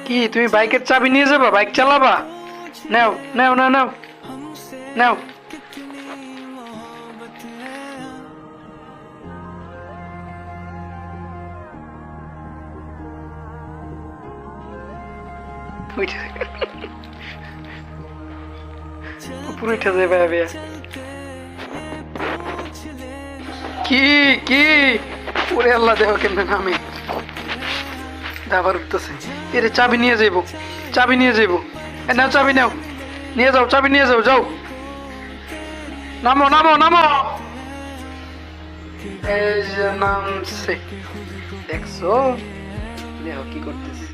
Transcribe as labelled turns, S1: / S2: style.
S1: কি তুমি বাইকের চাবি নিয়ে যাবা? বাইক চালাবা? নাও নাও নাও নাও নাও। উপরে উঠে যাবে ভাইয়া। কি কি ওরে আল্লাহ, দেহ কেমনে নামে, আবার উঠতেছে। এরে চাবি নিয়ে যাইবো, চাবি নিয়ে যাইবো। নাও চাবি নাও, নিয়ে যাও, চাবি নিয়ে যাও, যাও। নামো নামো নামো। এই যে নামছে, দেখছো দেহ কি করতেছে।